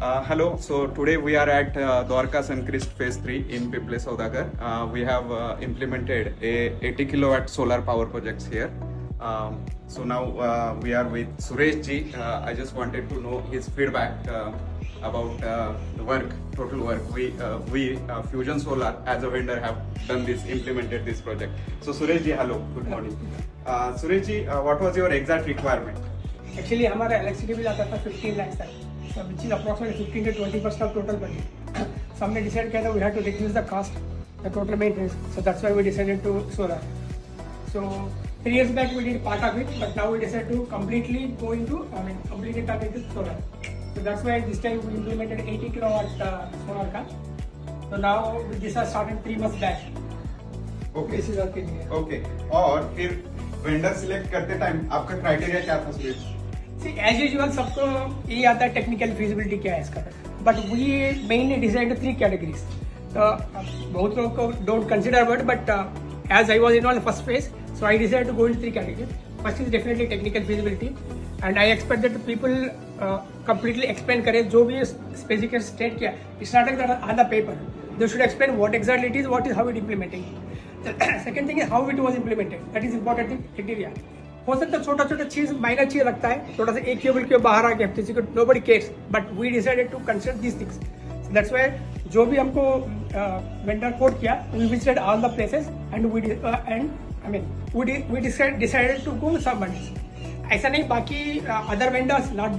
Hello. So today we are at Dwarka Suncrest Phase 3 in Piple Saudagar. We have implemented a 80 kilowatt solar power projects here. So now we are with Suresh ji. I just wanted to know his feedback about the work, total work. We Fusion Solar as a vendor have done this, implemented this project. So Suresh ji, hello, good morning. Suresh ji, what was your exact requirement? Actually हमारा electricity bill आता था 15 लाख तक, which is approximately 15 to 20% of total budget. So हमने decide किया था we had to reduce the cost, the total maintenance. So that's why we decided to solar. So 3 years back we did part of it, but now we decided to completely go into, complete it up into solar. So that's why this time we implemented 80 kilowatt solar car. So now this has started 3 months back. Okay. This is our thing here. Okay. और फिर vendor select करते time आपका criteria क्या था Suresh? See, as usual सबको ये आता है टेक्निकल फिजिबिलिटी क्या है इसका, but we mainly decide 3 categories. तो बहुत लोगों को don't consider but as I was involved in the first phase, so I decided to go into 3 categories. First is definitely technical feasibility, and I expect that people completely explain करें जो भी specification state किया. It's not like that on the paper. They should explain what exactly it is, what is how it implementing. The second thing is how it was implemented. That is important thing, criteria. हो सकता है छोटा छोटा चीज minor चीज लगता है, थोड़ा सा एक केबल के बाहर आ गया किसी को nobody cares, but we decided to consider this things. That's why जो भी हमको वेंडर कोड किया, we visited all the places and we decided to go some monies. ऐसा नहीं बाकी other vendors not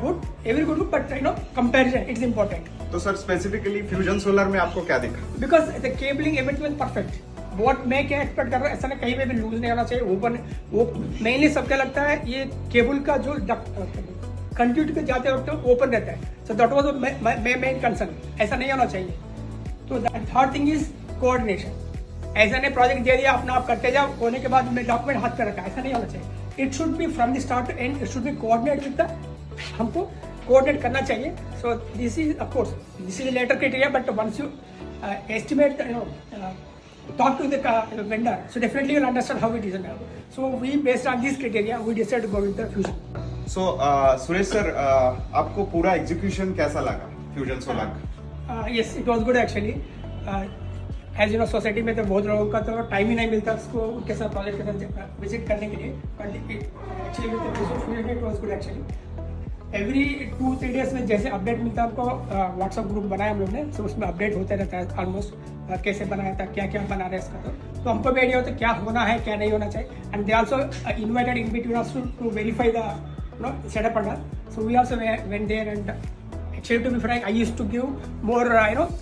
good, every good, but comparison it's important. तो sir specifically Fusion Solar में आपको क्या दिखा? Because the cabling everything perfect. What मैं क्या एक्सपेक्ट कर रहा हूँ, ऐसा नहीं कहीं पे भी लूज नहीं होना चाहिए, ओपन. वो मेनली सबका लगता है ये केबल का जो कंट्यूट के जाते वक्त ओपन रहता है. So that was main concern. ऐसा नहीं होना चाहिए. तो थर्ड थिंग इज कोऑर्डिनेशन. ऐसा नहीं प्रोजेक्ट दे दिया अपना आप करते जाओ, होने के बाद मैं डॉक्यूमेंट हाथ पे रखा, ऐसा नहीं होना चाहिए. It should be from the start to end, it should be coordinate with the, हमको कोऑर्डिनेट करना चाहिए. So this is of course this is later criteria, but once you estimate talk to the vendor, so definitely you'll understand how it is now. So we based on these criteria we decided to go with the Fusion. So Suresh sir, आपको पूरा execution कैसा लगा fusion solar का? Yes, it was good actually. As you know, society में तो बहुत लोगों का तो टाइम ही नहीं मिलता उसको उनके साथ प्रोजेक्ट के साथ विजिट करने के लिए, but actually with it was good actually. Every 2-3 days में जैसे अपडेट मिलता है हमको, व्हाट्सअप ग्रुप बनाया हम लोग ने, सो उसमें अपडेट होते रहता है ऑलमोस्ट, कैसे बनाया था, क्या क्या बना रहे हैं इसका. तो हमको भी आइडिया होता है क्या होना है क्या नहीं होना चाहिए. And they also invited in between us to verify the setup under. So we also went there and actually to be frank I used to give more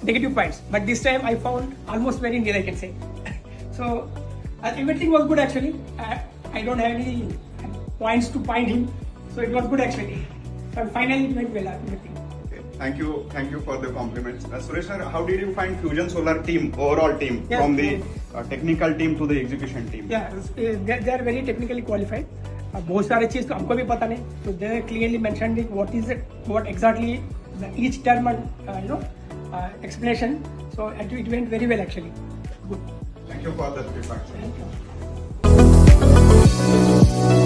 negative points, but this time I found almost very near, I can say. So everything was good actually. I don't have any points to point him, so it was good actually. But finally it went well, everything. Okay. Thank you for the compliments. Suresh sir, how did you find Fusion Solar team, overall team, from the technical team to the execution team? Yeah, they are very technically qualified. बहुत सारे चीज तो हमको भी पता नहीं, तो they clearly mentioned what exactly each term and explanation. So it went very well actually. Good. Thank you for the feedback. Thank you.